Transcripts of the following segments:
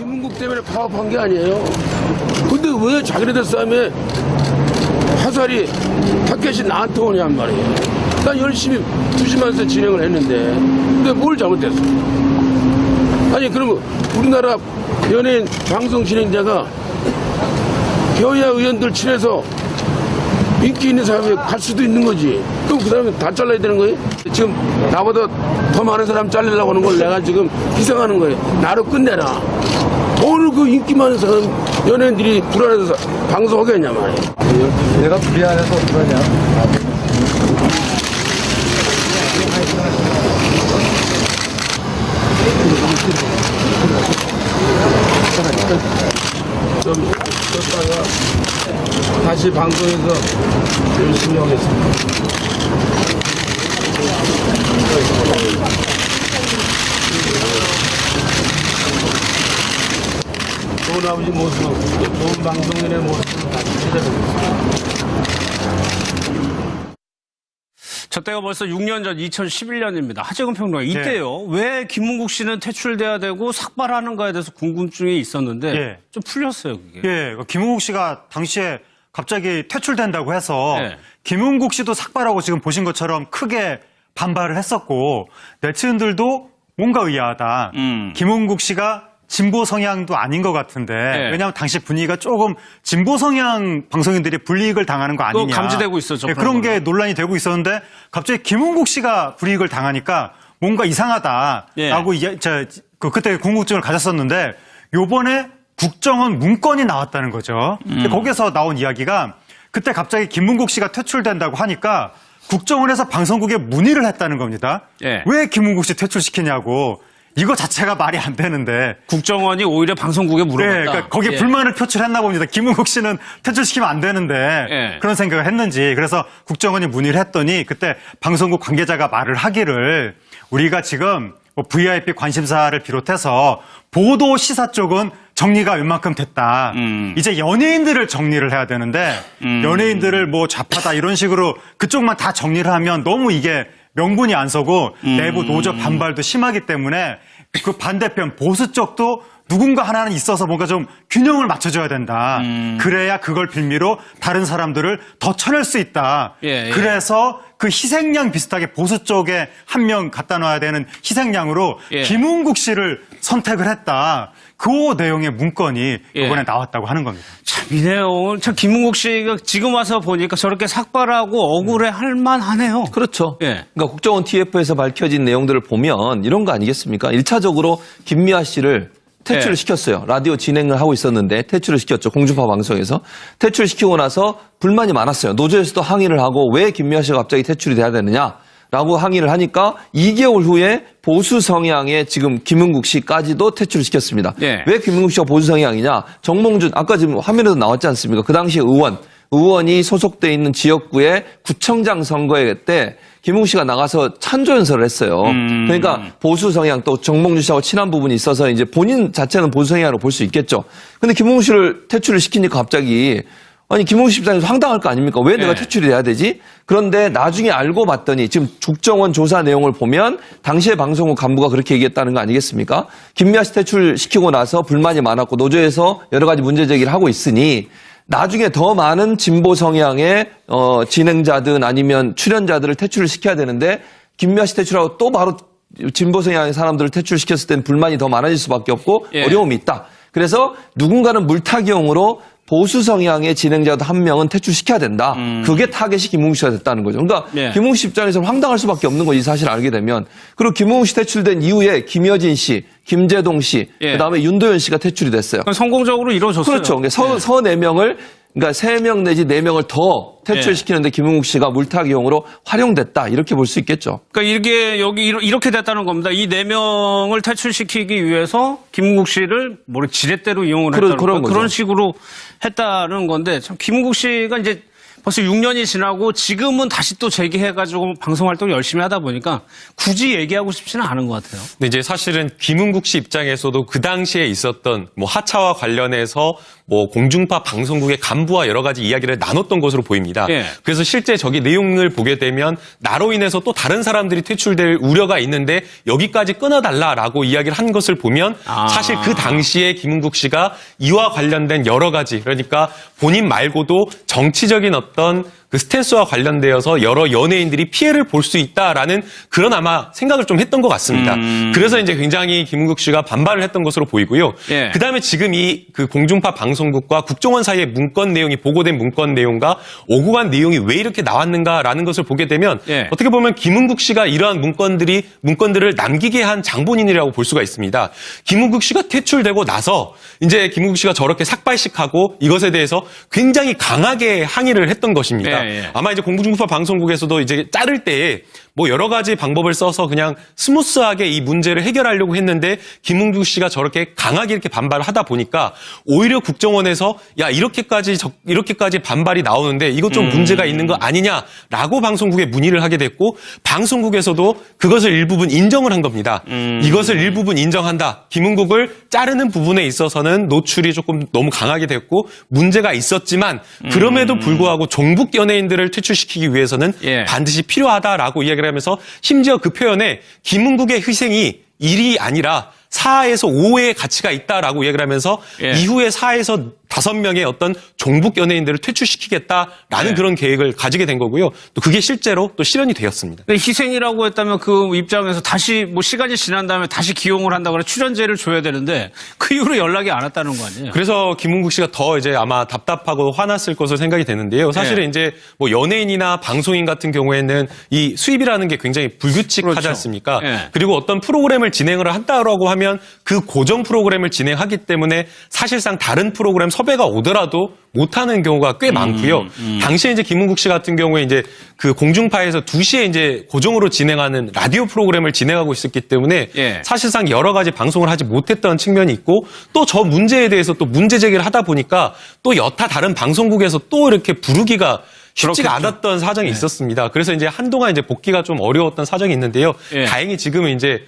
김은국 때문에 파업한 게 아니에요. 근데 왜 자기네들 싸움에 화살이 타켓이 나한테 오냔 말이에요. 난 열심히 조심하면서 진행을 했는데 근데 뭘 잘못했어? 아니 그러면 우리나라 연예인 방송 진행자가 여야 의원들 친해서 인기 있는 사람이 갈 수도 있는 거지. 그럼 그 사람은 다 잘라야 되는 거예요? 지금 나보다 더 많은 사람 잘리려고 하는 걸 내가 지금 희생하는 거예요. 나로 끝내라. 오늘 그 인기 많은 사람 연예인들이 불안해서 방송하겠냐 말이에요. 내가 불안해서 그러냐. 좀 떴다가 다시 방송에서 열심히 하겠습니다. 좋은 아버지 모습, 좋은 방송인의 모습을 다시 찾아뵙겠습니다. 저 때가 벌써 6년 전 2011년입니다. 하재근 평론가 이때요. 왜 김은국 씨는 퇴출돼야 되고 삭발하는가에 대해서 궁금증이 있었는데 좀 풀렸어요. 그게. 김은국 씨가 당시에 갑자기 퇴출된다고 해서 김은국 씨도 삭발하고 지금 보신 것처럼 크게 반발을 했었고 네티즌들도 뭔가 의아하다. 김은국 씨가 진보 성향도 아닌 것 같은데 왜냐하면 당시 분위기가 조금 진보 성향 방송인들이 불이익을 당하는 거 아니냐. 감지되고 있었죠. 그런 게 논란이 되고 있었는데 갑자기 김은국 씨가 불이익을 당하니까 뭔가 이상하다라고 그때 궁금증을 가졌었는데 요번에 국정원 문건이 나왔다는 거죠. 거기서 나온 이야기가 그때 갑자기 김은국 씨가 퇴출된다고 하니까 국정원에서 방송국에 문의를 했다는 겁니다. 왜 김은국 씨 퇴출시키냐고. 이거 자체가 말이 안 되는데. 국정원이 오히려 방송국에 물어봤다. 그러니까 거기에 불만을 표출했나 봅니다. 김은국 씨는 퇴출시키면 안 되는데 그런 생각을 했는지. 그래서 국정원이 문의를 했더니 그때 방송국 관계자가 말을 하기를 우리가 지금 VIP 관심사를 비롯해서 보도 시사 쪽은 정리가 웬만큼 됐다. 이제 연예인들을 정리를 해야 되는데 연예인들을 뭐 좌파다 이런 식으로 그쪽만 다 정리를 하면 너무 이게 명분이 안 서고 내부 노조 반발도 심하기 때문에 그 반대편 보수 쪽도 누군가 하나는 있어서 뭔가 좀 균형을 맞춰줘야 된다. 그래야 그걸 빌미로 다른 사람들을 더 쳐낼 수 있다. 그래서 그 희생양 비슷하게 보수 쪽에 한 명 갖다 놔야 되는 희생양으로 김은국 씨를 선택을 했다. 그 내용의 문건이 이번에 나왔다고 하는 겁니다. 참, 이 내용은 참 김은국 씨가 지금 와서 보니까 저렇게 삭발하고 억울해 할 만하네요. 그렇죠. 그러니까 국정원 TF에서 밝혀진 내용들을 보면 이런 거 아니겠습니까? 1차적으로 김미아 씨를 퇴출을 시켰어요. 라디오 진행을 하고 있었는데 퇴출을 시켰죠. 공중파 방송에서. 퇴출시키고 나서 불만이 많았어요. 노조에서도 항의를 하고 왜 김미아 씨가 갑자기 퇴출이 돼야 되느냐라고 항의를 하니까 2개월 후에 보수 성향의 지금 김은국 씨까지도 퇴출을 시켰습니다. 왜 김은국 씨가 보수 성향이냐? 정몽준, 아까 지금 화면에도 나왔지 않습니까? 그 당시 의원이 소속돼 있는 지역구의 구청장 선거회 때 김은국 씨가 나가서 찬조 연설을 했어요. 그러니까 보수 성향 또 정몽준 씨하고 친한 부분이 있어서 이제 본인 자체는 보수 성향으로 볼 수 있겠죠. 근데 김은국 씨를 퇴출을 시키니까 갑자기 아니 김은국 씨 입장에서 황당할 거 아닙니까? 왜 내가 퇴출이 돼야 되지? 그런데 나중에 알고 봤더니 지금 국정원 조사 내용을 보면 당시에 방송국 간부가 그렇게 얘기했다는 거 아니겠습니까? 김미아 씨 퇴출시키고 나서 불만이 많았고 노조에서 여러 가지 문제 제기를 하고 있으니 나중에 더 많은 진보 성향의 진행자든 아니면 출연자들을 퇴출을 시켜야 되는데 김미아 씨 퇴출하고 또 바로 진보 성향의 사람들을 퇴출시켰을 때는 불만이 더 많아질 수밖에 없고 어려움이 있다. 그래서 누군가는 물타기용으로 보수 성향의 진행자도 한 명은 퇴출시켜야 된다. 그게 타겟이 김은국 씨가 됐다는 거죠. 그러니까 김은국 씨 입장에서는 황당할 수밖에 없는 거지, 이 사실을 알게 되면. 그리고 김은국 씨 퇴출된 이후에 김여진 씨, 김재동 씨, 그다음에 윤도현 씨가 퇴출이 됐어요. 성공적으로 이루어졌어요. 그렇죠. 그러니까 서 4명을 그러니까 3명 내지 4명을 더 퇴출시키는데 김은국 씨가 물타기용으로 활용됐다. 이렇게 볼 수 있겠죠. 그러니까 이게 여기 이렇게 됐다는 겁니다. 이 4명을 퇴출시키기 위해서 김은국 씨를 지렛대로 이용을 했다는 그런 그런 식으로 했다는 건데 참 김은국 씨가 이제 벌써 6년이 지나고 지금은 다시 또 재기해가지고 방송 활동 열심히 하다 보니까 굳이 얘기하고 싶지는 않은 것 같아요. 근데 이제 사실은 김은국 씨 입장에서도 그 당시에 있었던 뭐 하차와 관련해서 뭐 공중파 방송국의 간부와 여러 가지 이야기를 나눴던 것으로 보입니다. 예. 그래서 실제 저기 내용을 보게 되면 나로 인해서 또 다른 사람들이 퇴출될 우려가 있는데 여기까지 끊어달라라고 이야기를 한 것을 보면 사실 그 당시에 김은국 씨가 이와 관련된 여러 가지 그러니까 본인 말고도 정치적인 어떤 그 스탠스와 관련되어서 여러 연예인들이 피해를 볼 수 있다라는 그런 아마 생각을 좀 했던 것 같습니다. 그래서 이제 굉장히 김은국 씨가 반발을 했던 것으로 보이고요. 예. 그다음에 지금 이 그 공중파 방송국과 국정원 사이의 문건 내용이 보고된 문건 내용과 오고 간 내용이 왜 이렇게 나왔는가라는 것을 보게 되면 예. 어떻게 보면 김은국 씨가 이러한 문건들을 남기게 한 장본인이라고 볼 수가 있습니다. 김은국 씨가 퇴출되고 나서 이제 김은국 씨가 저렇게 삭발식하고 이것에 대해서 굉장히 강하게 항의를 했던 것입니다. 예. 아마 이제 공중파 방송국에서도 이제 자를 때에 뭐 여러 가지 방법을 써서 그냥 스무스하게 이 문제를 해결하려고 했는데 김은국 씨가 저렇게 강하게 이렇게 반발을 하다 보니까 오히려 국정원에서 야 이렇게까지 반발이 나오는데 이것 좀 문제가 있는 거 아니냐라고 방송국에 문의를 하게 됐고 방송국에서도 그것을 일부분 인정을 한 겁니다. 이것을 일부분 인정한다. 김은국을 자르는 부분에 있어서는 노출이 조금 너무 강하게 됐고 문제가 있었지만 그럼에도 불구하고 종북 연예인들을 퇴출시키기 위해서는 예. 반드시 필요하다라고 이야기를 하면서 심지어 그 표현에 김은국의 희생이 1이 아니라 4에서 5의 가치가 있다라고 얘기를 하면서 예. 이후에 4에서 5명의 어떤 종북 연예인들을 퇴출시키겠다라는 예. 그런 계획을 가지게 된 거고요. 또 그게 실제로 또 실현이 되었습니다. 근데 희생이라고 했다면 그 입장에서 다시 뭐 시간이 지난 다음에 다시 기용을 한다거나 출연제를 줘야 되는데 그 이후로 연락이 안 왔다는 거 아니에요? 그래서 김은국 씨가 더 이제 아마 답답하고 화났을 것으로 생각이 되는데요. 사실은 예. 이제 뭐 연예인이나 방송인 같은 경우에는 이 수입이라는 게 굉장히 불규칙하지 그렇죠. 않습니까? 예. 그리고 어떤 프로그램을 진행을 한다라고 하면 그 고정 프로그램을 진행하기 때문에 사실상 다른 프로그램 섭외가 오더라도 못하는 경우가 꽤 많고요. 당시에 이제 김은국 씨 같은 경우에 이제 그 공중파에서 2시에 이제 고정으로 진행하는 라디오 프로그램을 진행하고 있었기 때문에 예. 사실상 여러 가지 방송을 하지 못했던 측면이 있고 또 저 문제에 대해서 또 문제 제기를 하다 보니까 또 여타 다른 방송국에서 또 이렇게 부르기가 쉽지가 그렇겠죠. 않았던 사정이 있었습니다. 그래서 이제 한동안 이제 복귀가 좀 어려웠던 사정이 있는데요. 예. 다행히 지금은 이제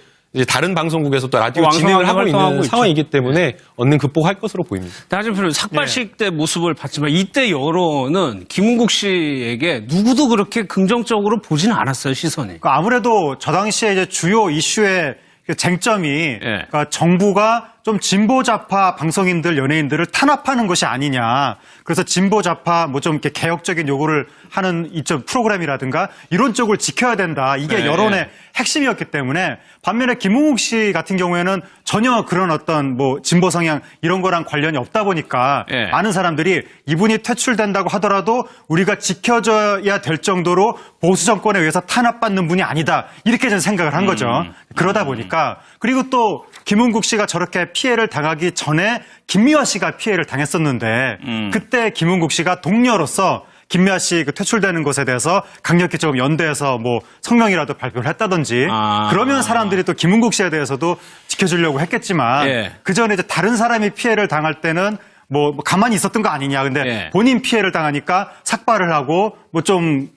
다른 방송국에서 또 라디오 왕성하게 진행을 하고 활동하고 있는 있죠. 상황이기 때문에 얻는 극복할 것으로 보입니다. 하지만 삭발식 때 모습을 봤지만 이때 여론은 김은국 씨에게 누구도 그렇게 긍정적으로 보지는 않았어요, 시선이. 그러니까 아무래도 저 당시에 이제 주요 이슈의 그 쟁점이 예. 그러니까 정부가 좀 진보좌파 방송인들, 연예인들을 탄압하는 것이 아니냐. 그래서 진보좌파 뭐 좀 이렇게 개혁적인 요구를 하는 이쪽 프로그램이라든가 이런 쪽을 지켜야 된다. 이게 네. 여론의 핵심이었기 때문에 반면에 김은국 씨 같은 경우에는 전혀 그런 어떤 뭐 진보 성향 이런 거랑 관련이 없다 보니까 네. 많은 사람들이 이분이 퇴출된다고 하더라도 우리가 지켜줘야 될 정도로 보수 정권에 의해서 탄압받는 분이 아니다. 이렇게 저는 생각을 한 거죠. 그러다 보니까 그리고 또 김은국 씨가 저렇게 피해를 당하기 전에 김미화 씨가 피해를 당했었는데 그때 김은국 씨가 동료로서 김미화 씨 그 퇴출되는 것에 대해서 강력히 좀 연대해서 뭐 성명이라도 발표를 했다든지 그러면 사람들이 또 김은국 씨에 대해서도 지켜주려고 했겠지만 예. 그 전에 이제 다른 사람이 피해를 당할 때는 뭐 가만히 있었던 거 아니냐. 근데 예. 본인 피해를 당하니까 삭발을 하고 뭐 좀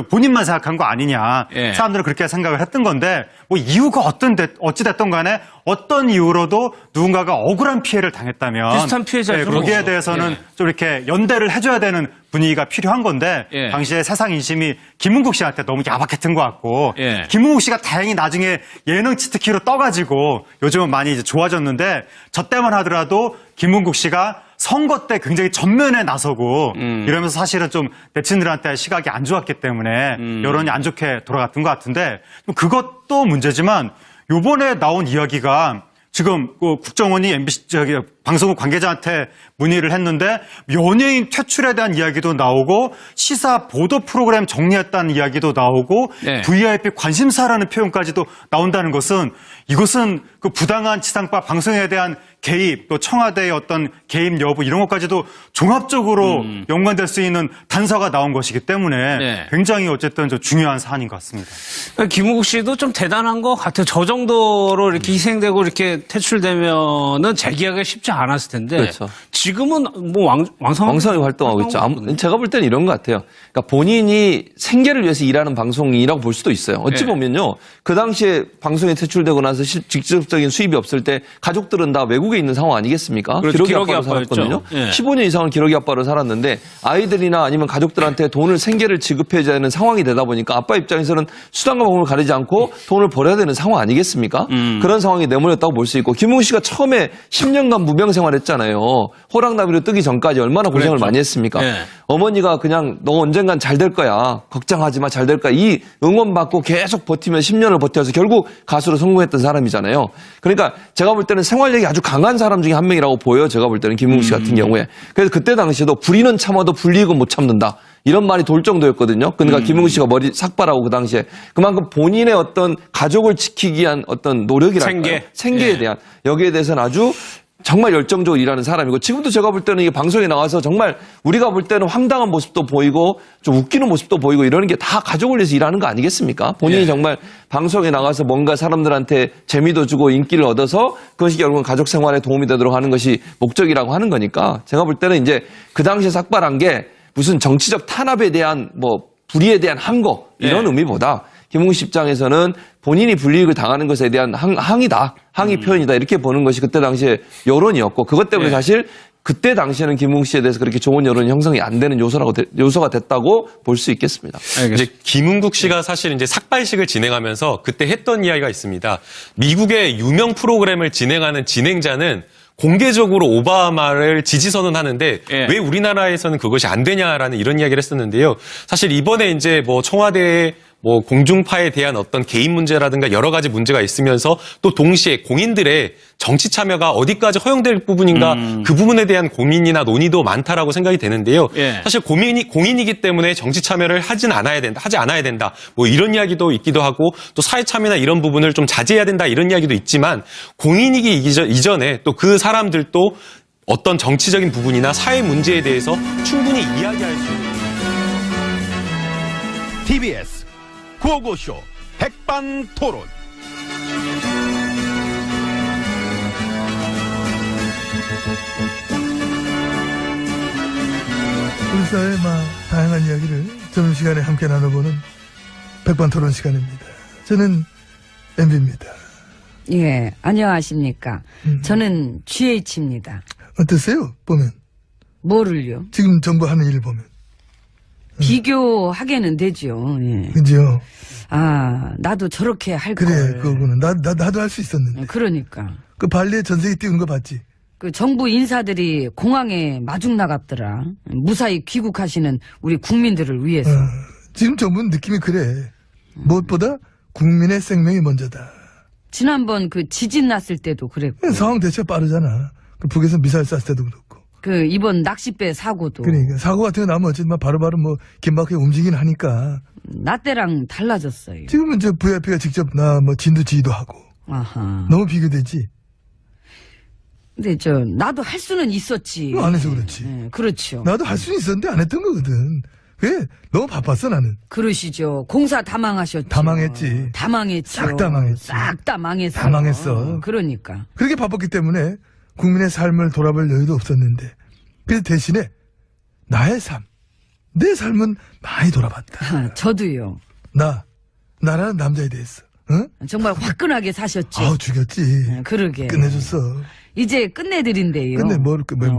본인만 생각한 거 아니냐. 예. 사람들은 그렇게 생각을 했던 건데 뭐 이유가 어찌 됐던 간에 어떤 이유로도 누군가가 억울한 피해를 당했다면 비슷한 피해자죠. 거기에 대해서는 예. 좀 이렇게 연대를 해줘야 되는 분위기가 필요한 건데 예. 당시에 세상 인심이 김은국 씨한테 너무 야박했던 것 같고 예. 김은국 씨가 다행히 나중에 예능 치트키로 떠가지고 요즘은 많이 이제 좋아졌는데 저 때만 하더라도 김은국 씨가 선거 때 굉장히 전면에 나서고 이러면서 사실은 좀 네티즌들한테 시각이 안 좋았기 때문에 여론이 안 좋게 돌아갔던 것 같은데 그것도 문제지만 요번에 나온 이야기가 지금 그 국정원이 MBC 방송국 관계자한테 문의를 했는데 연예인 퇴출에 대한 이야기도 나오고 시사 보도 프로그램 정리했다는 이야기도 나오고 네. VIP 관심사라는 표현까지도 나온다는 것은 이것은 그 부당한 지상파 방송에 대한 개입 또 청와대의 어떤 개입 여부 이런 것까지도 종합적으로 연관될 수 있는 단서가 나온 것이기 때문에 네. 굉장히 어쨌든 저 중요한 사안인 것 같습니다. 김은국 씨도 좀 대단한 것 같아요. 저 정도로 이렇게 희생되고 이렇게 퇴출되면은 재기하기가 쉽지 않았을 텐데 그렇죠. 지금은 뭐 왕성하게 활동하고 있죠. 제가 볼 때는 이런 것 같아요. 그러니까 본인이 생계를 위해서 일하는 방송이라고 볼 수도 있어요. 어찌 보면요. 그 당시에 방송에 퇴출되고 나서 직접적인 수입이 없을 때 가족들은 다 외국에 있는 상황 아니겠습니까? 그렇죠. 기러기 아빠로 살았거든요. 15년 이상을 기러기 아빠로 살았는데 아이들이나 아니면 가족들한테 돈을 생계를 지급해야 하는 상황이 되다 보니까 아빠 입장에서는 수단과 방법을 가리지 않고 돈을 벌어야 되는 상황 아니겠습니까? 그런 상황이 내몰렸다고 볼 수 있고 김웅 씨가 처음에 10년간 무명 생활했잖아요. 호랑나비로 뜨기 전까지 얼마나 고생을 많이 했습니까? 어머니가 그냥 너 언젠간 잘 될 거야. 걱정하지 마, 잘 될 거야. 이 응원받고 계속 버티면 10년을 버텨서 결국 가수로 성공했던 사람이잖아요. 그러니까 제가 볼 때는 생활력이 아주 강한 사람 중에 한 명이라고 보여요. 제가 볼 때는 김웅 씨 같은 경우에. 그래서 그때 당시에도 불의는 참아도 불이익은 못 참는다. 이런 말이 돌 정도였거든요. 그러니까 김웅 씨가 머리 삭발하고 그 당시에 그만큼 본인의 어떤 가족을 지키기 위한 어떤 노력이랄까요? 생계에 대한 여기에 대해서는 아주 정말 열정적으로 일하는 사람이고 지금도 제가 볼 때는 이게 방송에 나와서 정말 우리가 볼 때는 황당한 모습도 보이고 좀 웃기는 모습도 보이고 이러는 게 다 가족을 위해서 일하는 거 아니겠습니까? 본인이 정말 방송에 나가서 뭔가 사람들한테 재미도 주고 인기를 얻어서 그것이 결국은 가족 생활에 도움이 되도록 하는 것이 목적이라고 하는 거니까 제가 볼 때는 이제 그 당시에 삭발한 게 무슨 정치적 탄압에 대한 뭐 불의에 대한 항거 이런 의미보다 김웅 씨 입장에서는 본인이 불이익을 당하는 것에 대한 항의다. 항의 표현이다. 이렇게 보는 것이 그때 당시에 여론이었고 그것 때문에 사실 그때 당시에는 김웅 씨에 대해서 그렇게 좋은 여론이 형성이 안 되는 요소가 됐다고 볼 수 있겠습니다. 이제 김은국 씨가 사실 이제 삭발식을 진행하면서 그때 했던 이야기가 있습니다. 미국의 유명 프로그램을 진행하는 진행자는 공개적으로 오바마를 지지선언 하는데 왜 우리나라에서는 그것이 안 되냐라는 이런 이야기를 했었는데요. 사실 이번에 이제 뭐 청와대에 뭐 공중파에 대한 어떤 개인 문제라든가 여러 가지 문제가 있으면서 또 동시에 공인들의 정치 참여가 어디까지 허용될 부분인가 그 부분에 대한 고민이나 논의도 많다라고 생각이 되는데요. 사실 공인이기 때문에 정치 참여를 하지 않아야 된다. 뭐 이런 이야기도 있기도 하고 또 사회 참여나 이런 부분을 좀 자제해야 된다 이런 이야기도 있지만 공인이기 이전에 또 그 사람들도 어떤 정치적인 부분이나 사회 문제에 대해서 충분히 이야기할 수 있는 TBS 구호고쇼 백반토론. 우리 사회의 다양한 이야기를 점심시간에 함께 나눠보는 백반토론 시간입니다. 저는 MB입니다. 예, 안녕하십니까. 저는 GH입니다. 어떠세요? 보면. 뭐를요? 지금 정부 하는 일을 보면. 비교하게는 되죠. 예. 그죠? 아, 나도 저렇게 할 걸. 그래, 그거는. 나도 할 수 있었는데. 그러니까. 그 발리에 전세기 띄우는 거 봤지? 그 정부 인사들이 공항에 마중 나갔더라. 무사히 귀국하시는 우리 국민들을 위해서. 지금 정부는 느낌이 그래. 무엇보다 국민의 생명이 먼저다. 지난번 그 지진 났을 때도 그랬고. 상황 대처가 빠르잖아. 그 북에서 미사일 쐈을 때도 그렇고. 그 이번 낚싯배 사고도. 그러니까 사고 같은 거 나면 어쨌든 바로바로 뭐 긴박하게 움직이긴 하니까. 나 때랑 달라졌어요. 지금은 이제 VIP가 직접 뭐 진두지휘도 하고. 아하. 너무 비교되지. 근데 나도 할 수는 있었지. 안 해서 그렇지. 네, 그렇죠. 나도 할 수는 있었는데 안 했던 거거든. 그래, 너무 바빴어 나는. 그러시죠. 공사 다 망하셨죠. 다 망했지. 다 망했죠. 싹 다 망했지. 싹 다 망했어. 다 망했어. 그러니까. 그렇게 바빴기 때문에 국민의 삶을 돌아볼 여유도 없었는데. 그래서 대신에 나의 삶, 내 삶은 많이 돌아봤다. 저도요. 나라는 남자에 대해서. 응? 정말 화끈하게 사셨지. 죽였지. 그러게. 끝내줬어. 이제 끝내드린대요. 끝내, 뭐.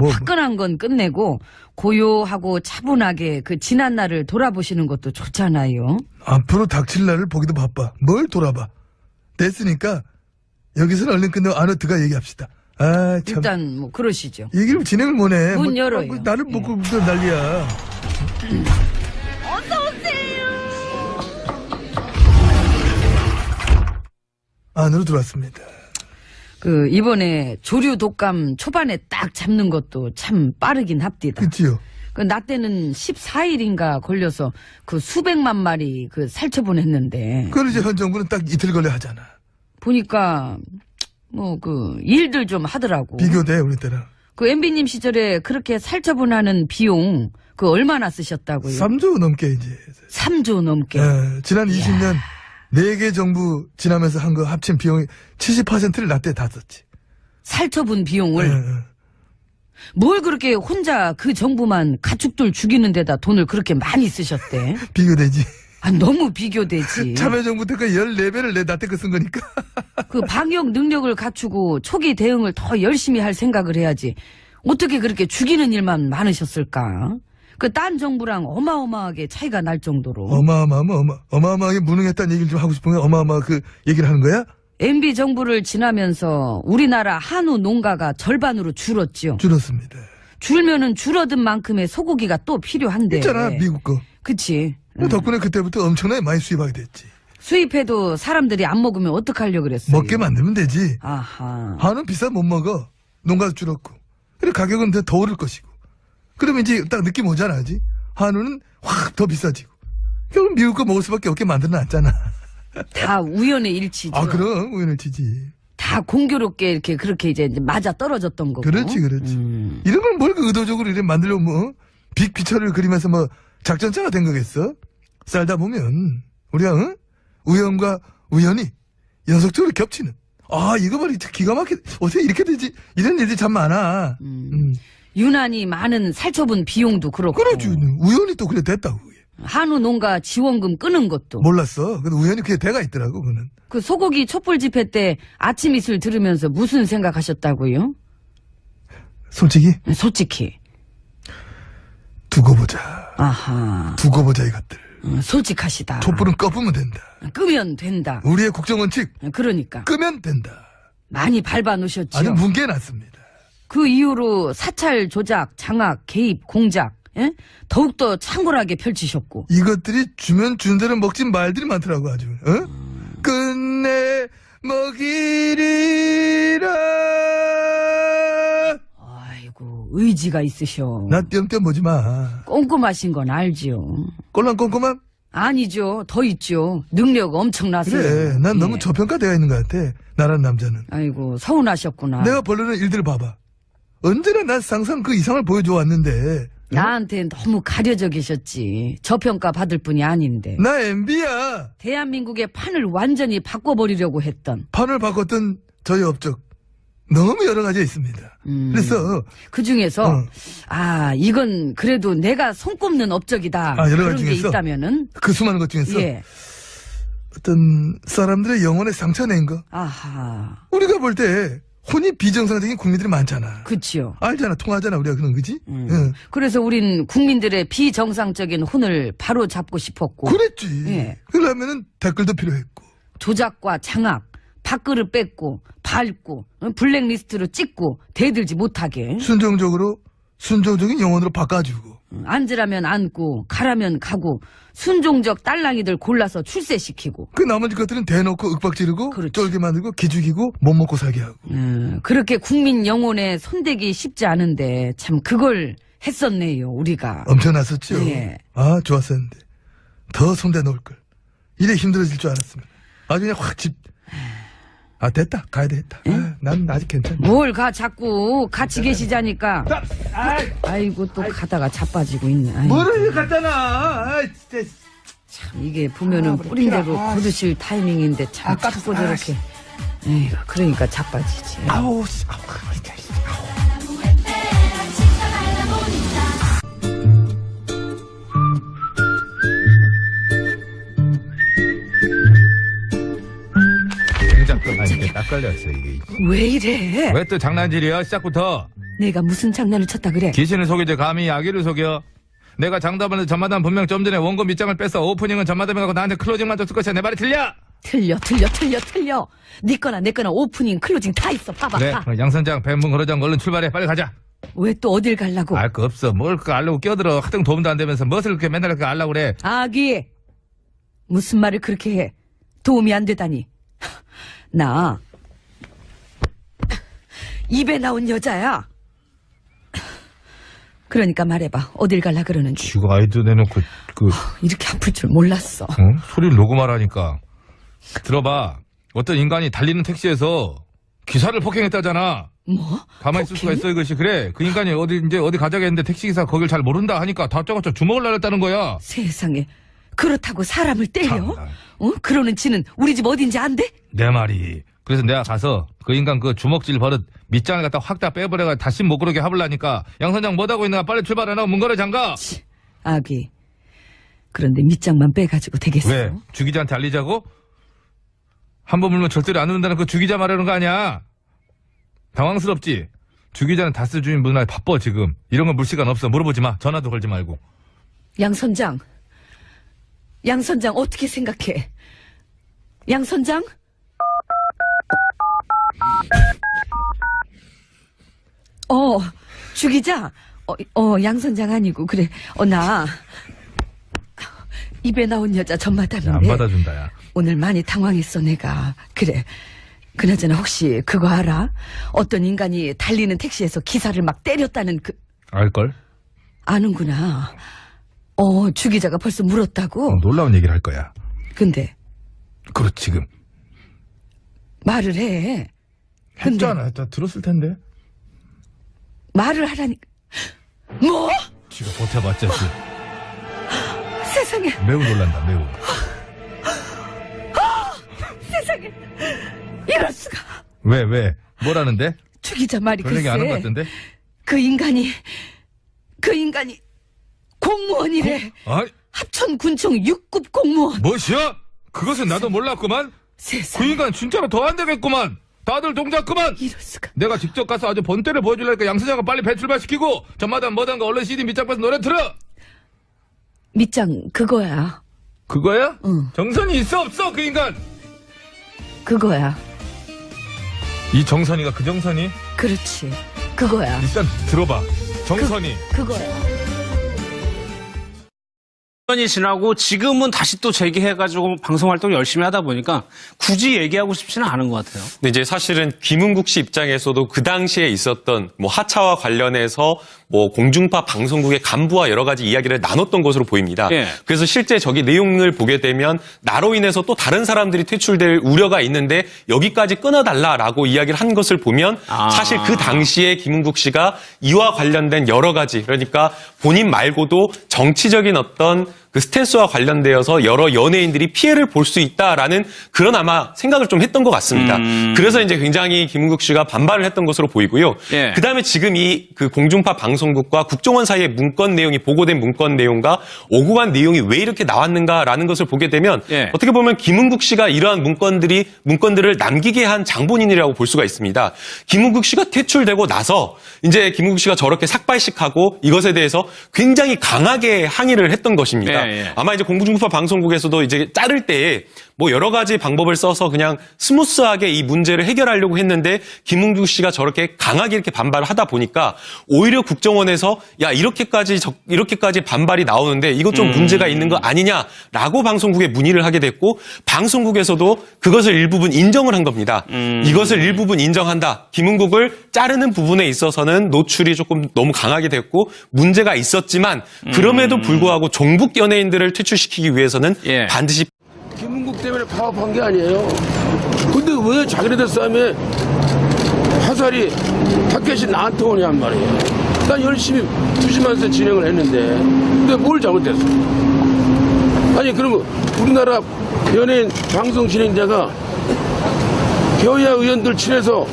화끈한 건 끝내고 고요하고 차분하게 그 지난 날을 돌아보시는 것도 좋잖아요. 앞으로 닥칠 날을 보기도 바빠. 뭘 돌아봐. 됐으니까 여기서는 얼른 끝내고 안으로 들어가 얘기합시다. 아, 참. 일단 뭐 그러시죠. 얘기를 진행을 못해. 문 열어요. 나를 먹고 난리야. 어서 오세요. 안으로 들어왔습니다. 그 이번에 조류 독감 초반에 딱 잡는 것도 참 빠르긴 합디다. 그치요? 그 나 때는 14일인가 걸려서 그 수백만 마리 그 살처분했는데. 그걸 이제 현 정부는 딱 이틀 걸려 하잖아. 보니까 뭐 그 일들 좀 하더라고. 비교돼 우리 때랑. 그 MB님 시절에 그렇게 살처분하는 비용 그 얼마나 쓰셨다고요? 3조 넘게 이제. 3조 넘게. 지난 20년 4개 정부 지나면서 한 거 합친 비용이 70%를 나 때 다 썼지. 살처분 비용을. 뭘 그렇게 혼자 그 정부만 가축들 죽이는 데다 돈을 그렇게 많이 쓰셨대? 비교되지. 아, 너무 비교되지. 참여정부 때까지 14배를 내 나태껏 쓴 거니까. 그 방역 능력을 갖추고 초기 대응을 더 열심히 할 생각을 해야지. 어떻게 그렇게 죽이는 일만 많으셨을까? 그 딴 정부랑 어마어마하게 차이가 날 정도로. 어마어마하게 무능했다는 얘기를 좀 하고 싶은 거야? 그 얘기를 하는 거야? MB 정부를 지나면서 우리나라 한우 농가가 절반으로 줄었죠. 줄었습니다. 줄면은 줄어든 만큼의 소고기가 또 필요한데. 있잖아, 미국 거. 그치. 덕분에 그때부터 엄청나게 많이 수입하게 됐지. 수입해도 사람들이 안 먹으면 어떡하려고 그랬어요? 먹게 만들면 되지. 아하. 한우는 비싸 못 먹어. 농가도 줄었고. 그리고 가격은 더 오를 것이고. 그러면 이제 딱 느낌 오잖아, 한우는 확 더 비싸지고. 결국 미국 거 먹을 수밖에 없게 만들어놨잖아. 다 우연의 일치죠. 아, 그럼 우연을 치지. 다 공교롭게 이렇게 그렇게 이제 맞아 떨어졌던 거고. 그렇지. 이런 걸 뭘 의도적으로 이렇게 만들려고 뭐 빅피처를 그리면서 뭐 작전차가 된 거겠어? 살다 보면 우리가 우연과 우연이 연속적으로 겹치는. 아, 이거 말이 기가 막혀. 어떻게 이렇게 되지? 이런 일들이 참 많아. 유난히 많은 살처분 비용도 그렇고. 그렇지. 우연히 또 그래 됐다고. 한우 농가 지원금 끄는 것도. 몰랐어. 근데 우연히 그게 돼가 있더라고, 그는. 그 소고기 촛불 집회 때 아침 이슬 들으면서 무슨 생각하셨다고요? 솔직히 두고 보자. 아하. 두고 보자 이것들. 솔직하시다. 촛불은 꺼보면 된다. 끄면 된다. 우리의 국정원칙 그러니까. 끄면 된다. 많이 밟아놓으셨죠. 아주 뭉개놨습니다. 그 이후로 사찰 조작, 장악, 개입, 공작 예? 더욱더 창궐하게 펼치셨고. 이것들이 주면 준 대로 먹진 말들이 많더라고 아주. 끝내 먹이리라. 아이고 의지가 있으셔. 나 띄엄띄엄 보지 마. 꼼꼼하신 건 알지요. 꼴랑꼼꼼함? 아니죠. 더 있죠. 능력 엄청나세요. 그래. 난 너무 예. 저평가되어 있는 것 같아. 나란 남자는. 아이고 서운하셨구나. 내가 벌리는 일들을 봐봐. 언제나 난 상상 그 이상을 보여줘 왔는데. 나한테 너무 가려져 계셨지. 저평가 받을 뿐이 아닌데. 나 MB야. 대한민국의 판을 완전히 바꿔버리려고 했던. 판을 바꿨던 저희 업적 너무 여러 가지 있습니다. 그래서 그 중에서 이건 그래도 내가 손꼽는 업적이다. 여러 그런 가지 게 중에서? 있다면은 그 수많은 것 중에서 예. 어떤 사람들의 영혼에 상처 낸 거. 아하. 우리가 볼 때 혼이 비정상적인 국민들이 많잖아. 그치요. 알잖아. 통하잖아. 우리가 그런 거지? 응. 그래서 우린 국민들의 비정상적인 혼을 바로 잡고 싶었고. 그랬지. 예. 그러려면은 댓글도 필요했고. 조작과 장악, 밥그릇 뺏고, 밟고, 블랙리스트로 찍고, 대들지 못하게. 순종적인 영혼으로 바꿔주고. 앉으라면 앉고, 가라면 가고, 순종적 딸랑이들 골라서 출세시키고. 그 나머지 것들은 대놓고 윽박지르고, 그렇지. 쫄게 만들고, 기죽이고, 못 먹고 살게 하고. 그렇게 국민 영혼에 손대기 쉽지 않은데, 참 그걸 했었네요, 우리가. 엄청났었죠. 예. 아, 좋았었는데. 더 손대 놓을 걸. 이래 힘들어질 줄 알았으면. 아주 그냥 확 됐다. 가야 되겠다. 난 아직 괜찮아. 뭘 가, 자꾸 같이 계시자니까. 아이고, 또 가다가 자빠지고 있네. 아이고. 뭐를 갖다 놔. 진짜. 참, 이게 보면은 뿌린 대로 거두실 타이밍인데 참 자꾸 저렇게. 에휴, 그러니까 자빠지지. 아우. 이게 딱 걸렸어, 이게. 왜 이래? 왜 또 장난질이야, 시작부터? 내가 무슨 장난을 쳤다 그래? 귀신을 속이지, 감히 아기를 속여. 내가 장담하는 전마담 분명 좀 전에 원고 밑장을 뺐어. 오프닝은 전마담이 가고 나한테 클로징만 줬을 것이야. 내 말이 틀려? 틀려. 네 거나 내 거나 오프닝, 클로징 다 있어. 봐봐. 그래, 양선장, 뱀분, 거러장, 얼른 출발해. 빨리 가자. 왜 또 어딜 가려고? 알 거 없어. 뭘 그 알려고 끼어들어. 하등 도움도 안 되면서 무엇을 그렇게 맨날 그렇게 알려고 그래. 아기, 무슨 말을 그렇게 해? 도움이 안 되다니. 나 입에 나온 여자야. 그러니까 말해봐. 어딜 갈라 그러는지. 지가 아이도 내놓고 이렇게 아플 줄 몰랐어. 소리를 녹음하라니까. 들어봐. 어떤 인간이 달리는 택시에서 기사를 폭행했다잖아. 뭐? 가만히 있을 수가 있어 이것이. 그래. 그 인간이 어디 가자고 했는데 택시기사 거길 잘 모른다 하니까 다짜고짜 주먹을 날렸다는 거야. 세상에. 그렇다고 사람을 때려? 참나. 그러는 지는 우리 집 어딘지 안 돼? 내 말이 그래서 내가 가서 그 인간 그 주먹질 버릇 밑장을 갖다 확 다 빼버려가 다시 못 그러게 하블라니까 양 선장 못하고 있는가 빨리 출발 안 하고 문 걸어 잠가. 아기. 그런데 밑장만 빼가지고 되겠어? 왜? 주기자한테 알리자고? 한 번 물면 절대로 안 웃는다는 그 주기자 말하는 거 아니야? 당황스럽지? 주기자는 다스 주인 문화에 바빠 지금. 이런 건 물 시간 없어. 물어보지 마. 전화도 걸지 말고. 양 선장. 양 선장 어떻게 생각해? 양 선장? 주기자. 양 선장 아니고 그래. 나 입에 나온 여자 전마담인데. 안 받아준다 야. 오늘 많이 당황했어 내가. 그래. 그나저나 혹시 그거 알아? 어떤 인간이 달리는 택시에서 기사를 막 때렸다는 그... 알걸? 아는구나. 주기자가 벌써 물었다고? 놀라운 얘기를 할 거야. 근데 그렇지 지금. 말을 해. 근데 했잖아. 들었을 텐데. 말을 하라니까. 뭐? 지가 버텨봤자 지. 세상에. 매우 놀란다 매우. 세상에. 이럴 수가. 왜? 뭐라는데? 주기자 말이 그런 얘기 글쎄. 안 한 것 같은데? 그 인간이 공무원이래. 아니 합천군청 6급 공무원. 뭐시야? 그것은 나도 몰랐구만. 세상에. 그 인간 진짜로 더 안 되겠구만. 다들 동작 그만. 이럴 수가. 내가 직접 가서 아주 본때를 보여주려니까 양수장을 빨리 배 출발시키고 전마담 뭐단가 얼른 CD 밑장 빼서 노래 틀어. 밑장 그거야. 그거야? 응. 정선이 있어 없어 그 인간? 그거야. 이 정선이가 그 정선이? 그렇지. 그거야. 일단 들어봐. 정선이. 그거야. 10년이 지나고 지금은 다시 또 재기해가지고 방송활동 열심히 하다 보니까 굳이 얘기하고 싶지는 않은 것 같아요. 근데 이제 사실은 김은국 씨 입장에서도 그 당시에 있었던 뭐 하차와 관련해서 뭐 공중파 방송국의 간부와 여러 가지 이야기를 나눴던 것으로 보입니다. 예. 그래서 실제 저기 내용을 보게 되면 나로 인해서 또 다른 사람들이 퇴출될 우려가 있는데 여기까지 끊어달라라고 이야기를 한 것을 보면 사실 그 당시에 김은국 씨가 이와 관련된 여러 가지 그러니까 본인 말고도 정치적인 어떤 그 스탠스와 관련되어서 여러 연예인들이 피해를 볼 수 있다라는 그런 아마 생각을 좀 했던 것 같습니다. 그래서 이제 굉장히 김은국 씨가 반발을 했던 것으로 보이고요. 예. 그다음에 지금 이 그 공중파 방송국과 국정원 사이의 문건 내용이 보고된 문건 내용과 오고 간 내용이 왜 이렇게 나왔는가라는 것을 보게 되면 예. 어떻게 보면 김은국 씨가 이러한 문건들을 남기게 한 장본인이라고 볼 수가 있습니다. 김은국 씨가 퇴출되고 나서 이제 김은국 씨가 저렇게 삭발식하고 이것에 대해서 굉장히 강하게 항의를 했던 것입니다. 예. 아마 이제 공중파 방송국에서도 이제 자를 때에 뭐 여러 가지 방법을 써서 그냥 스무스하게 이 문제를 해결하려고 했는데 김은국 씨가 저렇게 강하게 이렇게 반발을 하다 보니까 오히려 국정원에서 야 이렇게까지 반발이 나오는데 이것 좀 문제가 있는 거 아니냐라고 방송국에 문의를 하게 됐고 방송국에서도 그것을 일부분 인정을 한 겁니다. 이것을 일부분 인정한다. 김은국을 자르는 부분에 있어서는 노출이 조금 너무 강하게 됐고 문제가 있었지만 그럼에도 불구하고 종북 연예인들을 퇴출시키기 위해서는 예. 반드시 김은국 때문에 파업한 게 아니에요. 근데 왜 자기네들 싸움에 화살이 타켓이 나한테 오냔 말이에요. 난 열심히 조심하면서 진행을 했는데 근데 뭘 잘못했어? 아니 그러면 우리나라 연예인 방송 진행자가 여야 의원들 친해서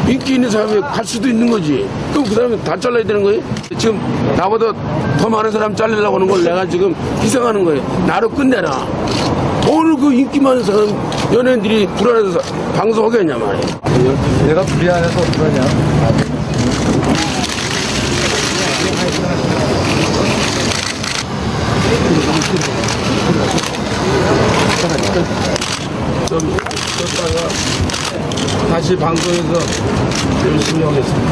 인기 있는 사람이 갈 수도 있는 거지. 그럼 그 사람이 다 잘라야 되는 거예요? 지금 나보다 더 많은 사람 잘리려고 하는 걸 내가 지금 희생하는 거예요. 나로 끝내라. 오늘 그 인기 많은 사람 연예인들이 불안해서 방송하겠냐 말이에요. 내가 불안해서 그러냐? 좀 쉬었다가 다시 방송에서 열심히 하겠습니다.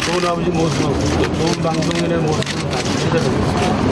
좋은 아버지 모습하고 좋은 방송인의 모습을 다시 찾아뵙겠습니다.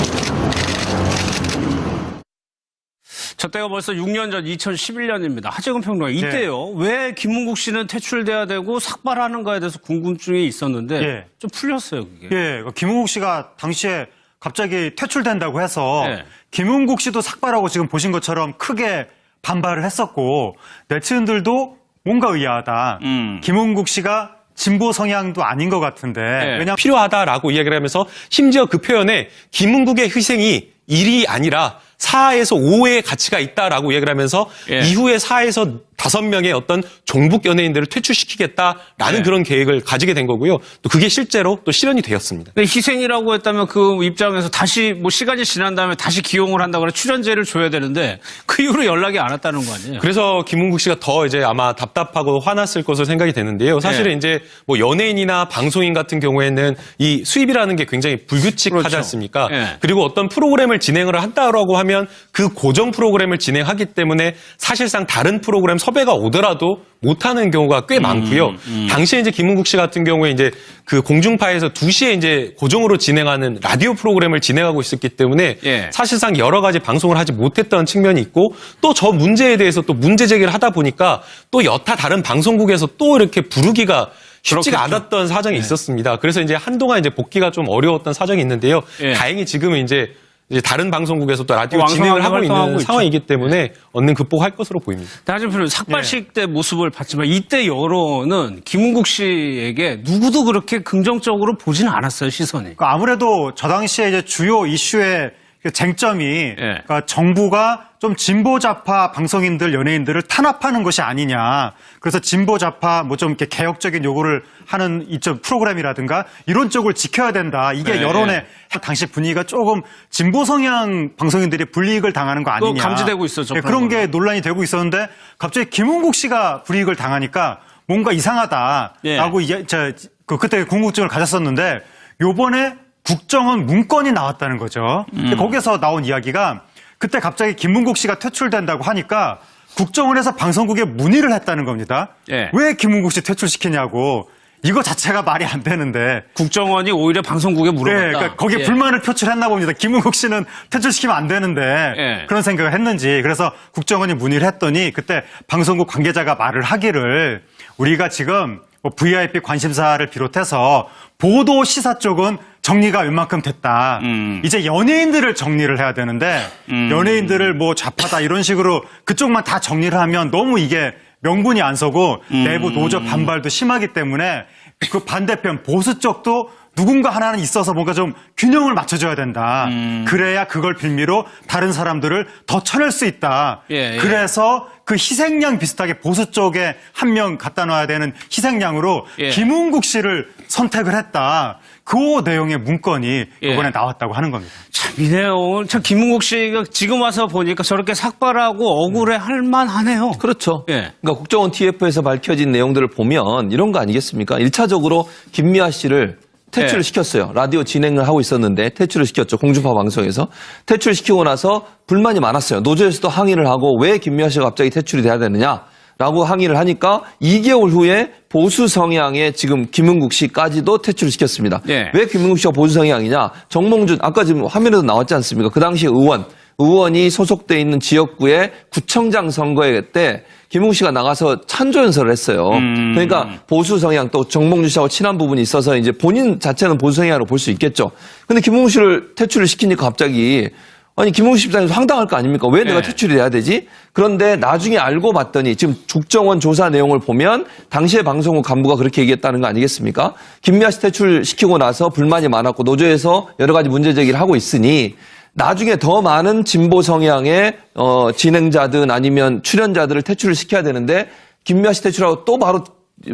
저 때가 벌써 6년 전 2011년입니다. 하재근 평론가 이때요. 왜 김은국 씨는 퇴출돼야 되고 삭발하는가에 대해서 궁금증이 있었는데 좀 풀렸어요 그게. 예, 김은국 씨가 당시에 갑자기 퇴출된다고 해서 김은국 씨도 삭발하고 지금 보신 것처럼 크게 반발을 했었고 네티즌들도 뭔가 의아하다. 김은국 씨가 진보 성향도 아닌 것 같은데. 왜냐하면 필요하다라고 이야기를 하면서 심지어 그 표현에 김은국의 희생이 1이 아니라 4에서 5의 가치가 있다라고 이야기를 하면서 이후에 4에서 5명의 어떤 종북 연예인들을 퇴출시키겠다라는 그런 계획을 가지게 된 거고요. 또 그게 실제로 또 실현이 되었습니다. 근데 희생이라고 했다면 그 입장에서 다시 뭐 시간이 지난 다음에 다시 기용을 한다거나 출연제를 줘야 되는데 그 이후로 연락이 안 왔다는 거 아니에요? 그래서 김은국 씨가 더 이제 아마 답답하고 화났을 것으로 생각이 되는데요. 사실은 이제 뭐 연예인이나 방송인 같은 경우에는 이 수입이라는 게 굉장히 불규칙하지 않습니까? 그리고 어떤 프로그램을 진행을 한다라고 하면 그 고정 프로그램을 진행하기 때문에 사실상 다른 프로그램 섭외가 오더라도 못하는 경우가 꽤 많고요. 당시에 이제 김은국 씨 같은 경우에 이제 그 공중파에서 2시에 이제 고정으로 진행하는 라디오 프로그램을 진행하고 있었기 때문에 사실상 여러 가지 방송을 하지 못했던 측면이 있고 또 저 문제에 대해서 또 문제 제기를 하다 보니까 또 여타 다른 방송국에서 또 이렇게 부르기가 쉽지가 않았던 사정이 있었습니다. 그래서 이제 한동안 이제 복귀가 좀 어려웠던 사정이 있는데요. 다행히 지금은 이제 다른 방송국에서 또 라디오 진행을 하고 있는 상황이기 때문에 얻는 극복할 것으로 보입니다. 하지만 삭발식 때 모습을 봤지만 이때 여론은 김은국 씨에게 누구도 그렇게 긍정적으로 보지는 않았어요, 시선이. 아무래도 저 당시에 이제 주요 이슈의 쟁점이 그러니까 정부가 좀 진보 좌파 방송인들, 연예인들을 탄압하는 것이 아니냐. 그래서 진보 좌파 뭐 좀 이렇게 개혁적인 요구를 하는 이쪽 프로그램이라든가 이런 쪽을 지켜야 된다. 이게 여론의 당시 분위기가 조금 진보 성향 방송인들이 불이익을 당하는 거 아니냐. 감지되고 있었죠. 그런 게 논란이 되고 있었는데 갑자기 김은국 씨가 불이익을 당하니까 뭔가 이상하다라고 그때 궁금증을 가졌었는데 요번에 국정원 문건이 나왔다는 거죠. 거기서 나온 이야기가 그때 갑자기 김은국 씨가 퇴출된다고 하니까 국정원에서 방송국에 문의를 했다는 겁니다. 왜 김은국 씨 퇴출시키냐고. 이거 자체가 말이 안 되는데. 국정원이 오히려 방송국에 물어봤다. 그러니까 거기에 불만을 표출했나 봅니다. 김은국 씨는 퇴출시키면 안 되는데 그런 생각을 했는지. 그래서 국정원이 문의를 했더니 그때 방송국 관계자가 말을 하기를 우리가 지금 뭐 VIP 관심사를 비롯해서 보도 시사 쪽은 정리가 웬만큼 됐다. 이제 연예인들을 정리를 해야 되는데 연예인들을 뭐 좌파다 이런 식으로 그쪽만 다 정리를 하면 너무 이게 명분이 안 서고 내부 노조 반발도 심하기 때문에 그 반대편 보수 쪽도 누군가 하나는 있어서 뭔가 좀 균형을 맞춰줘야 된다. 그래야 그걸 빌미로 다른 사람들을 더 쳐낼 수 있다. 그래서 그 희생양 비슷하게 보수 쪽에 한 명 갖다 놔야 되는 희생양으로 김은국 씨를 선택을 했다. 그 내용의 문건이 이번에 나왔다고 하는 겁니다. 참, 이 내용, 참, 김은국 씨가 지금 와서 보니까 저렇게 삭발하고 억울해 할 만하네요. 그렇죠. 그러니까 국정원 TF에서 밝혀진 내용들을 보면 이런 거 아니겠습니까? 1차적으로 김미아 씨를 퇴출을 시켰어요. 라디오 진행을 하고 있었는데 퇴출을 시켰죠. 공중파 방송에서. 퇴출시키고 나서 불만이 많았어요. 노조에서도 항의를 하고 왜 김미아 씨가 갑자기 퇴출이 돼야 되느냐라고 항의를 하니까 2개월 후에 보수 성향의 지금 김은국 씨까지도 퇴출을 시켰습니다. 왜 김은국 씨가 보수 성향이냐? 정몽준, 아까 지금 화면에도 나왔지 않습니까? 그 당시 의원이 소속돼 있는 지역구의 구청장 선거회 때 김은국 씨가 나가서 찬조 연설을 했어요. 그러니까 보수 성향 또 정몽준 씨하고 친한 부분이 있어서 이제 본인 자체는 보수 성향으로 볼 수 있겠죠. 근데 김은국 씨를 퇴출을 시키니까 갑자기 아니 김은국 씨 입장에서 황당할 거 아닙니까? 왜 내가 퇴출이 돼야 되지? 그런데 나중에 알고 봤더니 지금 국정원 조사 내용을 보면 당시에 방송국 간부가 그렇게 얘기했다는 거 아니겠습니까? 김미아 씨 퇴출시키고 나서 불만이 많았고 노조에서 여러 가지 문제 제기를 하고 있으니 나중에 더 많은 진보 성향의 진행자든 아니면 출연자들을 퇴출을 시켜야 되는데 김미아 씨 퇴출하고 또 바로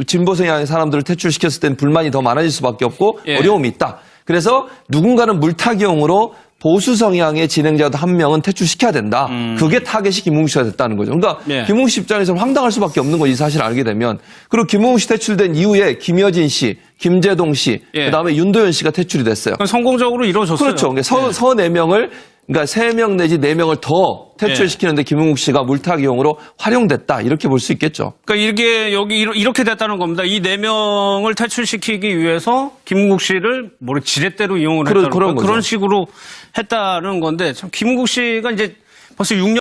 진보 성향의 사람들을 퇴출시켰을 땐 불만이 더 많아질 수밖에 없고 어려움이 있다. 그래서 누군가는 물타기용으로 보수 성향의 진행자도 한 명은 퇴출시켜야 된다. 그게 타겟이 김은국 씨가 됐다는 거죠. 그러니까 김은국 씨 입장에서는 황당할 수밖에 없는 거지, 사실 알게 되면. 그리고 김은국 씨 퇴출된 이후에 김여진 씨, 김재동 씨, 그다음에 윤도현 씨가 퇴출이 됐어요. 성공적으로 이루어졌어요. 그렇죠. 그러니까 서 4명을 그러니까 3명 내지 4명을 더 퇴출시키는데 김은국 씨가 물타기용으로 활용됐다. 이렇게 볼 수 있겠죠. 그러니까 이게 여기 이렇게 됐다는 겁니다. 이 4명을 퇴출시키기 위해서 김은국 씨를 지렛대로 이용을 했다는 그런 그런 식으로 했다는 건데 참 김은국 씨가 이제 벌써 6년